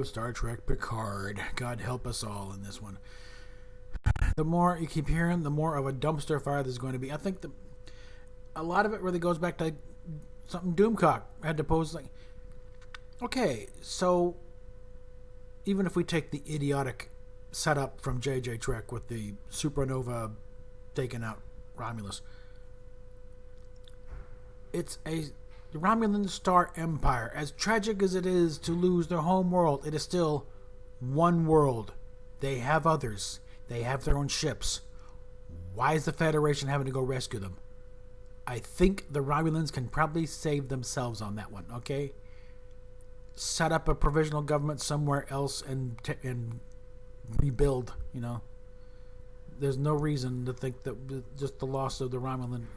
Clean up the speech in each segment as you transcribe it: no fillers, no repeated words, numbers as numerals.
of Star Trek Picard. God help us all in this one. The more you keep hearing, the more of a dumpster fire there's going to be. I think a lot of it really goes back to something Doomcock had to pose. Like, okay, so even if we take the idiotic setup from J.J. Trek with the supernova taking out Romulus, it's the Romulan Star Empire. As tragic as it is to lose their home world, it is still one world. They have others. They have their own ships. Why is the Federation having to go rescue them? I think the Romulans can probably save themselves on that one, okay? Set up a provisional government somewhere else and rebuild, you know. There's no reason to think that just the loss of the Romulan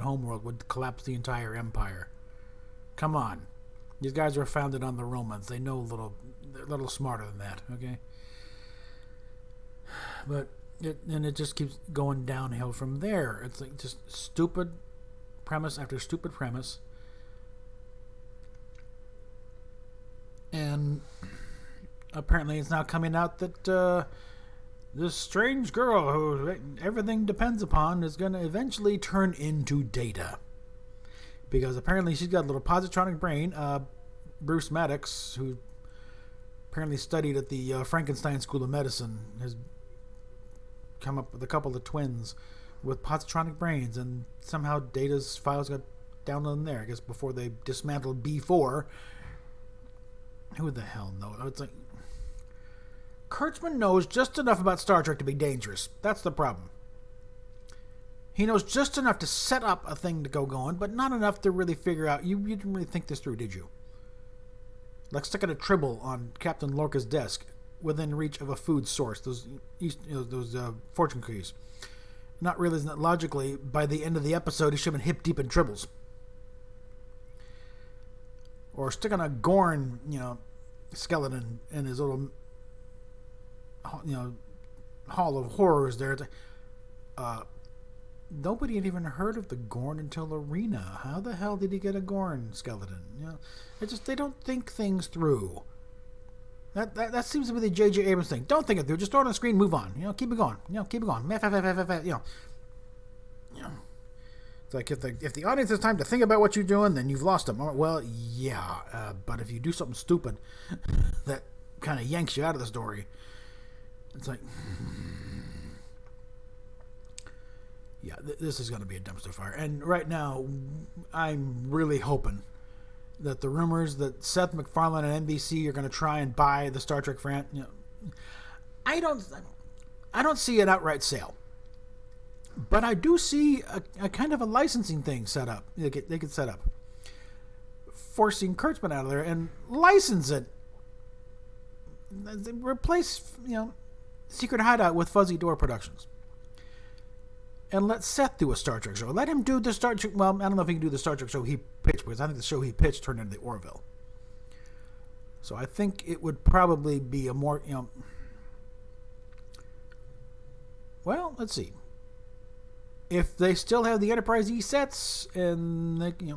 homeworld would collapse the entire empire. Come on. These guys were founded on the Romans. They know they're a little smarter than that, okay? But it just keeps going downhill from there. It's like just stupid premise after stupid premise. And apparently it's now coming out that this strange girl who everything depends upon is going to eventually turn into Data. Because apparently she's got a little positronic brain. Bruce Maddox, who apparently studied at the Frankenstein School of Medicine, has come up with a couple of twins with positronic brains, and somehow Data's files got downloaded in there. I guess before they dismantled B4. Who the hell knows? It's like Kurtzman knows just enough about Star Trek to be dangerous. That's the problem. He knows just enough to set up a thing to go going, but not enough to really figure out. You didn't really think this through, did you? Like sticking a tribble on Captain Lorca's desk within reach of a food source. Those fortune cookies. Not realizing that logically, by the end of the episode, he should have been hip deep in tribbles. Or sticking a Gorn, skeleton in his little, hall of horrors there. Nobody had even heard of the Gorn until Arena. How the hell did he get a Gorn skeleton? They don't think things through. That seems to be the J.J. Abrams thing. Don't think it through. Just throw it on the screen. Move on. Keep it going. Keep it going. It's like if the audience has time to think about what you're doing, then you've lost them. Well, yeah. But if you do something stupid that kind of yanks you out of the story, it's like, yeah, this is going to be a dumpster fire. And right now, I'm really hoping that the rumors that Seth MacFarlane and NBC are going to try and buy the Star Trek franchise, I don't see an outright sale, but I do see a kind of a licensing thing set up. They could set up, forcing Kurtzman out of there and license it. Replace Secret Hideout with Fuzzy Door Productions. And let Seth do a Star Trek show. Let him do the Star Trek. Well, I don't know if he can do the Star Trek show he pitched, because I think the show he pitched turned into the Orville. So I think it would probably be a more, well, let's see. If they still have the Enterprise E sets, and they, the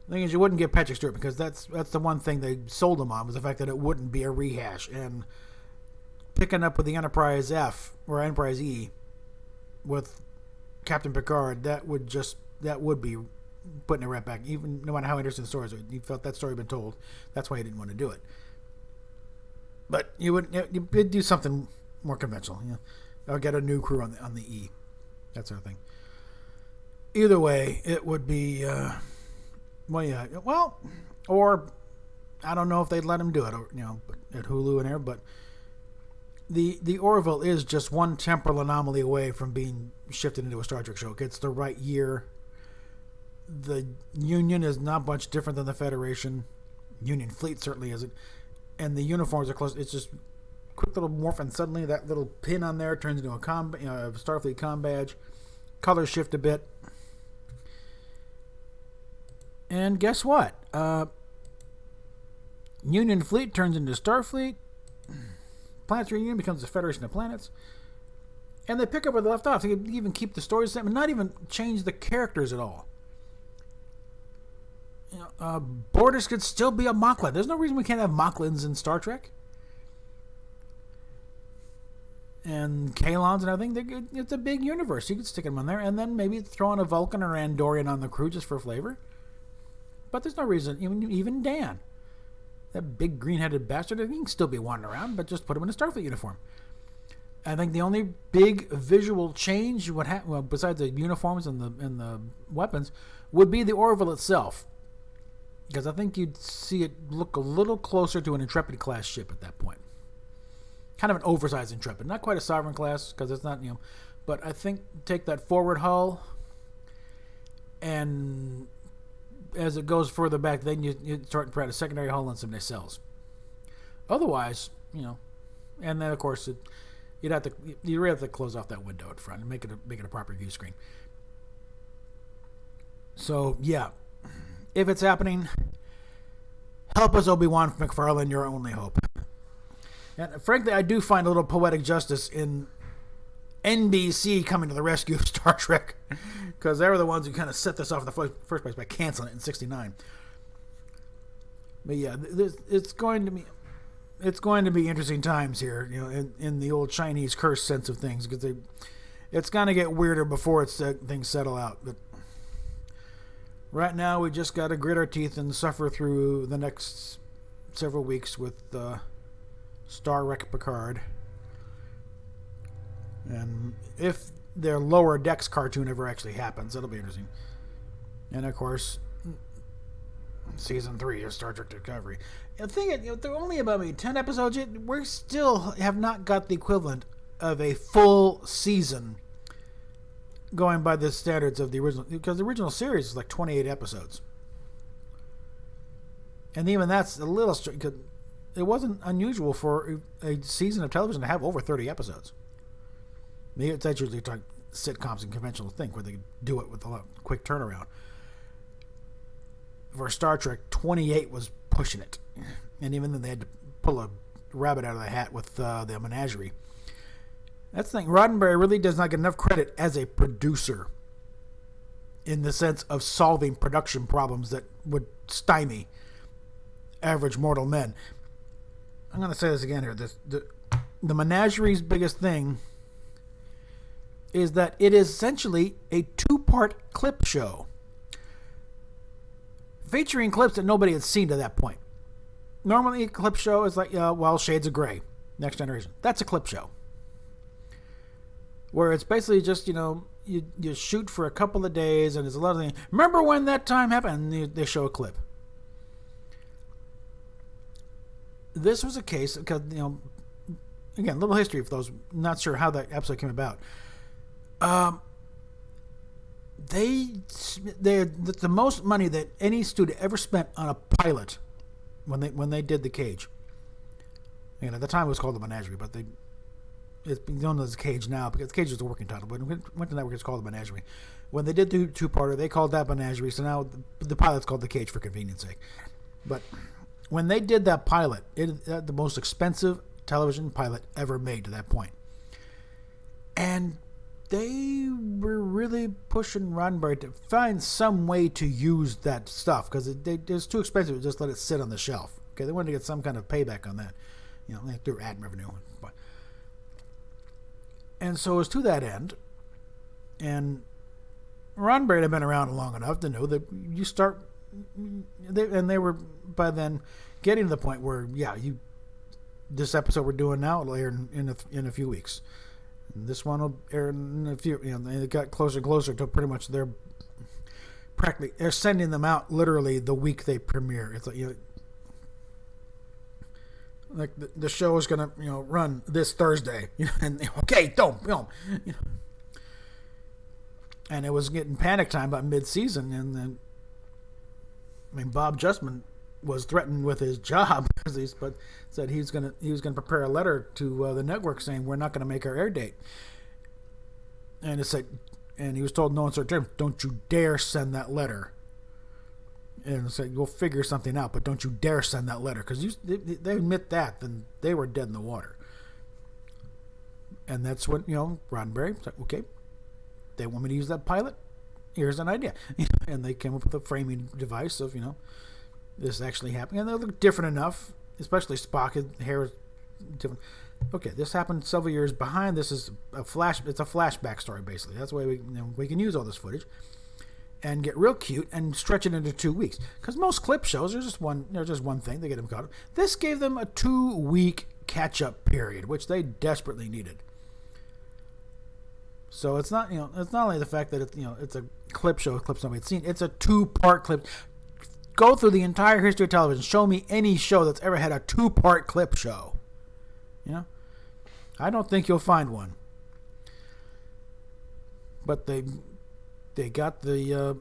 thing is, you wouldn't get Patrick Stewart, because that's the one thing they sold him on, was the fact that it wouldn't be a rehash. And picking up with the Enterprise F or Enterprise E with Captain Picard, that would be putting it right back. Even no matter how interesting the stories are, you felt that story had been told. That's why you didn't want to do it. But you'd do something more conventional. Or get a new crew on the E, that sort of thing. Either way, it would be or I don't know if they'd let him do it, or, at Hulu and there, but the Orville is just one temporal anomaly away from being shifted into a Star Trek show. It's the right year. The Union is not much different than the Federation. Union Fleet certainly isn't. And the uniforms are close. It's just quick little morph, and suddenly that little pin on there turns into a Starfleet comm badge. Colors shift a bit. And guess what? Union Fleet turns into Starfleet. Planetary Union becomes the Federation of Planets. And they pick up where they left off. They can even keep the stories the same and not even change the characters at all. Borders could still be a Mocklin. There's no reason we can't have Mocklins in Star Trek. And Kalons and everything. It's a big universe. You could stick them on there, and then maybe throw in a Vulcan or Andorian on the crew just for flavor. But there's no reason. Even Dan, that big green-headed bastard, he can still be wandering around, but just put him in a Starfleet uniform. I think the only big visual change besides the uniforms and the weapons would be the Orville itself, because I think you'd see it look a little closer to an Intrepid class ship at that point. Kind of an oversized Intrepid, not quite a Sovereign class because it's not, but I think take that forward hull, and as it goes further back, then you start to put a secondary hull and some nacelles. Otherwise, and then of course you'd really have to close off that window in front and make it a proper view screen. So yeah, if it's happening, help us, Obi-Wan McFarlane. Your only hope. And frankly, I do find a little poetic justice in NBC coming to the rescue of Star Trek, because they were the ones who kind of set this off in the first place by canceling it in '69. But yeah, it's going to be interesting times here, in the old Chinese curse sense of things, because it's going to get weirder before things settle out. But right now, we just got to grit our teeth and suffer through the next several weeks with Trainwreck Picard. And if their Lower Decks cartoon ever actually happens, it'll be interesting. And of course, season 3 of Star Trek Discovery. The thing is, there are only about 10 episodes yet. We still have not got the equivalent of a full season going by the standards of the original, because the original series is like 28 episodes. And even that's a little strange, because it wasn't unusual for a season of television to have over 30 episodes. That's usually like sitcoms and conventional thing where they do it with a quick turnaround. For Star Trek, 28 was pushing it. And even then they had to pull a rabbit out of the hat with the menagerie. That's the thing. Roddenberry really does not get enough credit as a producer in the sense of solving production problems that would stymie average mortal men. I'm going to say this again here. The menagerie's biggest thing is that it is essentially a 2-part clip show featuring clips that nobody had seen to that point. Normally, a clip show is like, Shades of Grey, Next Generation. That's a clip show. Where it's basically just, you shoot for a couple of days and there's a lot of things. Remember when that time happened? And they show a clip. This was a case because, again, little history for those not sure how that episode came about. The most money that any studio ever spent on a pilot when they did The Cage. And at the time it was called The Menagerie, but it's known as Cage now because Cage is the working title. But when it went to network, it's called The Menagerie. When they did the 2-parter, they called that Menagerie. So now the pilot's called The Cage for convenience sake. But when they did that pilot, it the most expensive television pilot ever made to that point. And they were really pushing Roddenberry to find some way to use that stuff because it was too expensive to just let it sit on the shelf. Okay, they wanted to get some kind of payback on that, through ad revenue. And so it was to that end, and Roddenberry had been around long enough to know that you start, and they were by then getting to the point where this episode we're doing now will air in a few weeks. This one will air in a few. They got closer and closer to pretty much they're sending them out literally the week they premiere. It's like the show is gonna run this Thursday, and okay, don't. And it was getting panic time about mid-season, and then Bob Justman was threatened with his job but said he was gonna prepare a letter to the network saying we're not gonna make our air date, and it said, and he was told no uncertain terms, don't you dare send that letter, and it said we'll figure something out, but don't you dare send that letter because they admit that, then they were dead in the water. And that's what Roddenberry said, okay, they want me to use that pilot, here's an idea. And they came up with a framing device of, this actually happening. And they look different enough, especially Spock. His hair is different. Okay, this happened several years behind. This is it's a flashback story, basically. That's the way we can use all this footage and get real cute and stretch it into 2 weeks. Because most clip shows, there's just one thing. They get them caught up. This gave them a 2-week catch-up period, which they desperately needed. So it's not, it's not only the fact that it's a clip show, a clip somebody's seen. It's a 2-part clip. Go through the entire history of television. Show me any show that's ever had a 2-part clip show. I don't think you'll find one. But they got their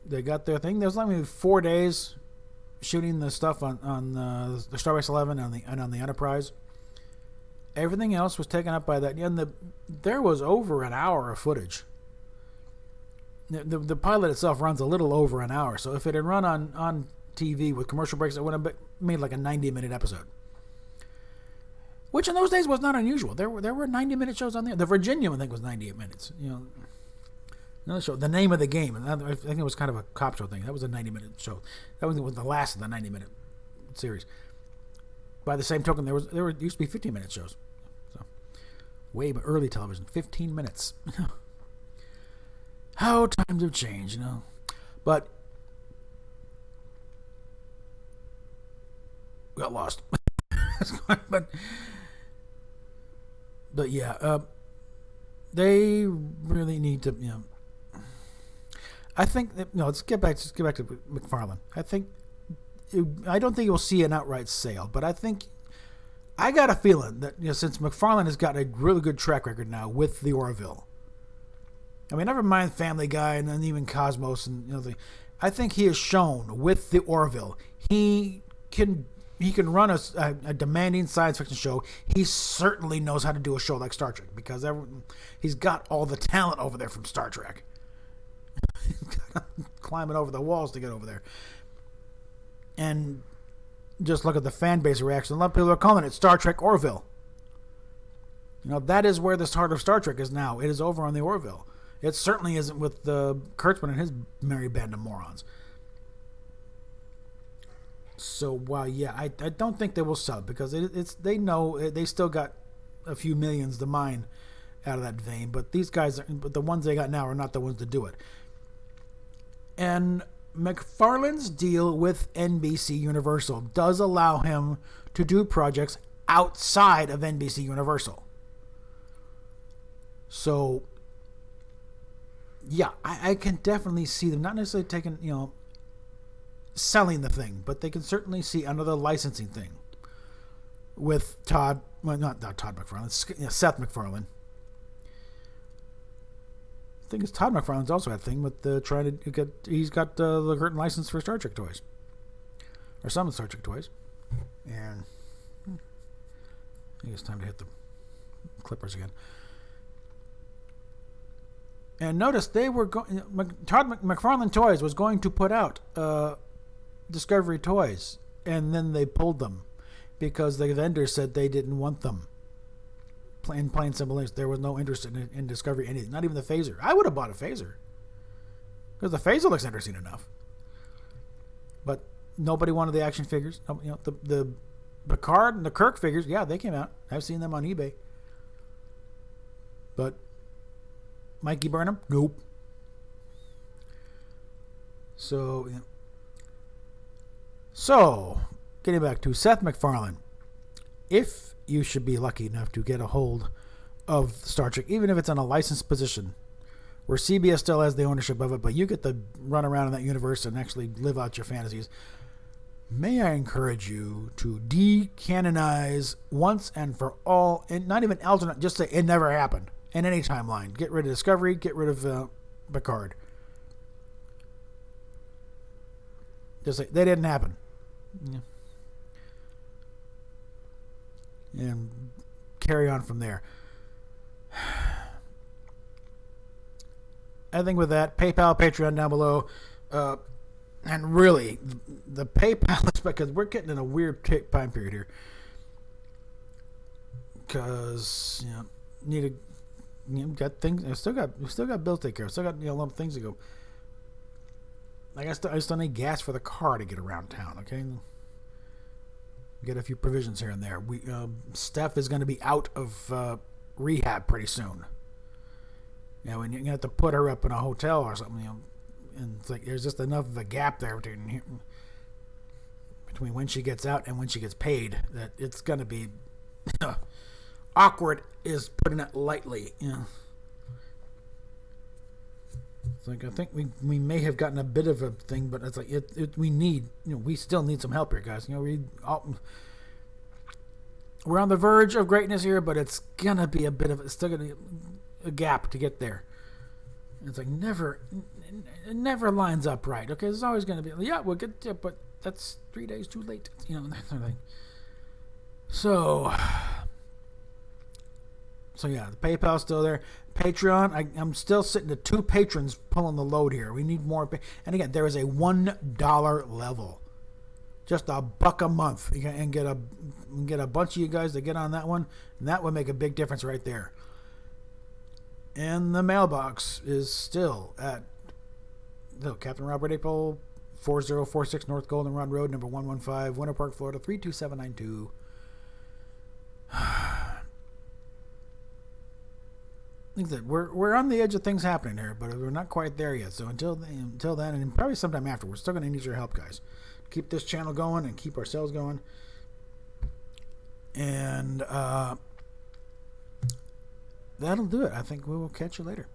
thing. There was like maybe 4 days shooting the stuff on the Starbase 11 and on the Enterprise. Everything else was taken up by that. And there was over an hour of footage. The pilot itself runs a little over an hour. So if it had run on TV with commercial breaks, it would have made like a 90-minute episode. Which in those days was not unusual. There were 90-minute shows on there. The Virginia, I think, was 98 minutes. Another show, The Name of the Game. And I think it was kind of a cop show thing. That was a 90-minute show. That was the last of the 90-minute series. By the same token, there used to be 15-minute shows. So way early television, 15 minutes. How times have changed, But got lost. But yeah, they really need to. I think that, let's get back to McFarlane. I don't think you'll see an outright sale, but I got a feeling that since McFarlane has got a really good track record now with the Orville. I mean, never mind Family Guy and then even Cosmos and I think he has shown with the Orville he can run a demanding science fiction show. He certainly knows how to do a show like Star Trek because he's got all the talent over there from Star Trek. Climbing over the walls to get over there. And just look at the fan base reaction. A lot of people are calling it Star Trek Orville. That is where the heart of Star Trek is now. It is over on the Orville. It certainly isn't with Kurtzman and his merry band of morons. So while I don't think they will sell because they know they still got a few millions to mine out of that vein, but the ones they got now are not the ones to do it. And McFarlane's deal with NBC Universal does allow him to do projects outside of NBC Universal. So yeah, I can definitely see them not necessarily taking selling the thing, but they can certainly see another licensing thing with Todd. Well, not Todd McFarlane. Seth MacFarlane. I think it's Todd McFarlane's also had a thing with trying to get. He's got the curtain license for Star Trek toys, or some of the Star Trek toys, and I think it's time to hit the clippers again. And notice they were going. Todd McFarlane Toys was going to put out Discovery toys, and then they pulled them because the vendor said they didn't want them. In plain simple, there was no interest in Discovery anything, not even the phaser. I would have bought a phaser because the phaser looks interesting enough, but nobody wanted the action figures. The Picard and the Kirk figures, yeah, they came out. I've seen them on eBay, but Mikey Burnham, nope. So getting back to Seth MacFarlane, if you should be lucky enough to get a hold of Star Trek, even if it's in a licensed position where CBS still has the ownership of it, but you get to run around in that universe and actually live out your fantasies, may I encourage you to decanonize once and for all, and not even alternate, just say it never happened in any timeline. Get rid of Discovery, get rid of Picard. Just say they didn't happen. Yeah. And carry on from there. I think with that, PayPal, Patreon down below, and really the PayPal is because we're getting in a weird time period here. Because need to got things. We still got bills to take care of. Still got a lot of things to go. Like I still need gas for the car to get around town. Okay, get a few provisions here and there. Steph is going to be out of rehab pretty soon. When you have to put her up in a hotel or something, and it's like there's just enough of a gap there between when she gets out and when she gets paid that it's going to be awkward, is putting it lightly. It's like I think we may have gotten a bit of a thing, but it's like we still need some help here, guys. We're on the verge of greatness here, but it's gonna be it's still gonna be a gap to get there. It's like it never lines up right. Okay, there's always gonna be we'll get there, but that's 3 days too late. That sort of thing. So yeah, the PayPal's still there. Patreon, I'm still sitting at 2 patrons pulling the load here. We need more. And again, there is a $1 level, just $1 a month, and get a bunch of you guys to get on that one, and that would make a big difference right there. And the mailbox is still at Captain Robert April, 4046 North Goldenrod Road, number 115, Winter Park, Florida 32792. Like I said, we're on the edge of things happening here, but we're not quite there yet. So until then, and probably sometime after, we're still going to need your help, guys. Keep this channel going and keep ourselves going. And that'll do it. I think we will catch you later.